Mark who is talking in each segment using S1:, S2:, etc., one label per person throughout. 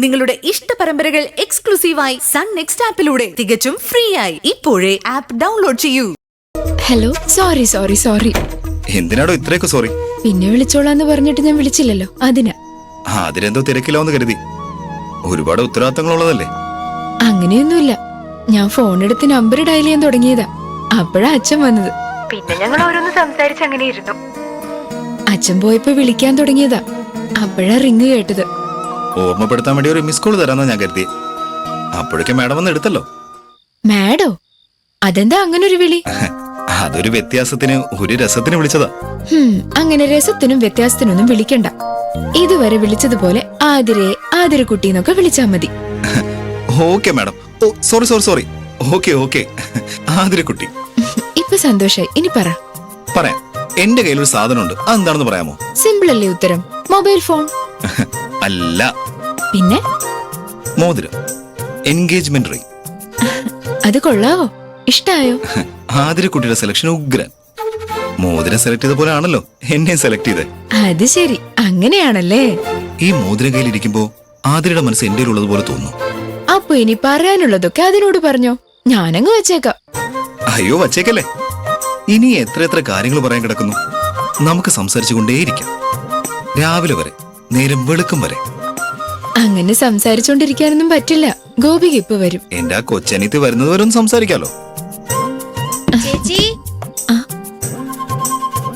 S1: നിങ്ങളുടെ ഇഷ്ട പരമ്പരകൾ എക്സ്ക്ലൂസീവായി സൺ നെക്സ്റ്റ് ആപ്പിലൂടെ തികച്ചും ഫ്രീ ആയി ഇപ്പോഴേ ആപ്പ് ഡൗൺലോഡ് ചെയ്യൂ.
S2: Hello, sorry.
S3: എന്തിനാടോ ഇത്രയൊക്കെ സോറി?
S2: പിന്നെ വിളിച്ചോളാന്ന് പറഞ്ഞിട്ട് ഞാൻ വിളിച്ചില്ലല്ലോ, അതിനാ.
S3: അതിനെന്തോ തിരക്കില്ലാന്ന് കരുതി. ഒരുപാട് ഉത്തരവാദിത്തങ്ങളുള്ളതല്ലേ?
S2: അങ്ങനെയൊന്നുമില്ല. ഞാൻ ഫോൺ എടുത്ത് നമ്പർ ഡയൽ ചെയ്യാൻ തുടങ്ങിയതാ, അപ്പോഴാ അച്ഛൻ വന്നത്. പിന്നെ ഞങ്ങൾ ഓരോന്ന് സംസാരിച്ച് അങ്ങനെ ഇരുന്നു. അച്ഛൻ പോയപ്പോ വിളിക്കാൻ തുടങ്ങിയതാ, അപ്പോഴാ റിങ് കേട്ടത്.
S3: ഓർമ്മപ്പെടുത്താൻ വേണ്ടി ഒരു മിസ് കോൾ തരാന്നാ ഞാൻ കരുതി. അപ്പോഴേക്കും മാഡം വന്ന് എടുത്തല്ലോ.
S2: മാഡോ? അതെന്താ അങ്ങനെ ഒരു വിളി?
S3: അതൊരു വ്യത്യാസത്തിന്, ഒരു രസത്തിന് വിളിച്ചതാ.
S2: അങ്ങനെ രസത്തിനും വ്യത്യാസത്തിനൊന്നും വിളിക്കണ്ട. ഇതുവരെ വിളിച്ചതുപോലെ ആതിര കുട്ടീന്നൊക്കെ വിളിച്ചാ മതി.
S3: Okay madam. സോറി. ഓക്കെ ആതിരക്കുട്ടി.
S2: ഇപ്പൊ സന്തോഷായി. ഇനി
S3: പറയാം. എന്റെ കയ്യിൽ ഒരു സാധനമുണ്ട്, അതെന്താണെന്ന് പറയാമോ?
S2: സിമ്പിൾ അല്ലേ ഉത്തരം? മൊബൈൽ ഫോൺ
S3: അല്ല.
S2: പിന്നെ?
S3: മോതിരം, എൻഗേജ്മെന്റ് റിംഗ്.
S2: അത് കൊള്ളാവോ? ഇഷ്ടായോ?
S3: ആതിരക്കുട്ടിയുടെ സെലക്ഷൻ ഉഗ്രൻ. മോതിരം സെലക്ട് ചെയ്ത പോലെ ആണല്ലോ എന്നെ സെലക്ട് ചെയ്തേ.
S2: അത് ശരി, അങ്ങനെയാണല്ലേ.
S3: ഈ മോതിരം കയ്യിലിരിക്കുമ്പോ ആതിരയുടെ മനസ്സ് എന്റെ ഉള്ളതുപോലെ തോന്നുന്നു.
S2: അപ്പൊ ഇനി പറയാനുള്ളതൊക്കെ അതിനോട് പറഞ്ഞോ, ഞാനങ്ങ് വെച്ചേക്കാം.
S3: അയ്യോ, വച്ചേക്കല്ലേ. ഇനി എത്ര കാര്യങ്ങൾ പറയാൻ കിടക്കുന്നു. നമുക്ക് സംസാരിച്ചുകൊണ്ടേയിരിക്കാം, രാവിലെ വരെ, നേരം വെളുക്കും വരെ.
S2: അങ്ങനെ സംസാരിച്ചോണ്ടിരിക്കാനൊന്നും പറ്റില്ല. ഗോപിക ഇപ്പൊ വരും.
S3: എന്റെ ആ കൊച്ചനിയത്തി വരുന്നത് വരെ ഒന്ന് സംസാരിക്കാലോ.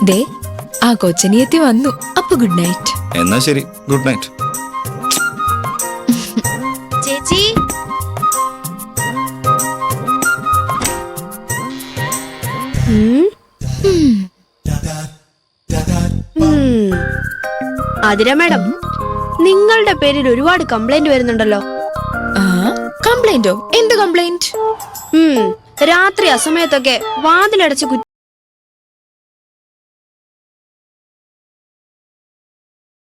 S2: ദേ, ആ കൊച്ചനിയത്തി വന്നു. അപ്പൊ ഗുഡ് നൈറ്റ്.
S3: എന്നാ ശരി, ഗുഡ് നൈറ്റ്.
S4: ചേച്ചി, ആതിര മാഡം, നിങ്ങളുടെ പേരിൽ ഒരുപാട് കംപ്ലൈന്റ് വരുന്നുണ്ടല്ലോ.
S2: കംപ്ലൈന്റോ? എന്ത് കംപ്ലൈന്റ്?
S4: രാത്രി അസമയത്തൊക്കെ വാതിലടച്ച്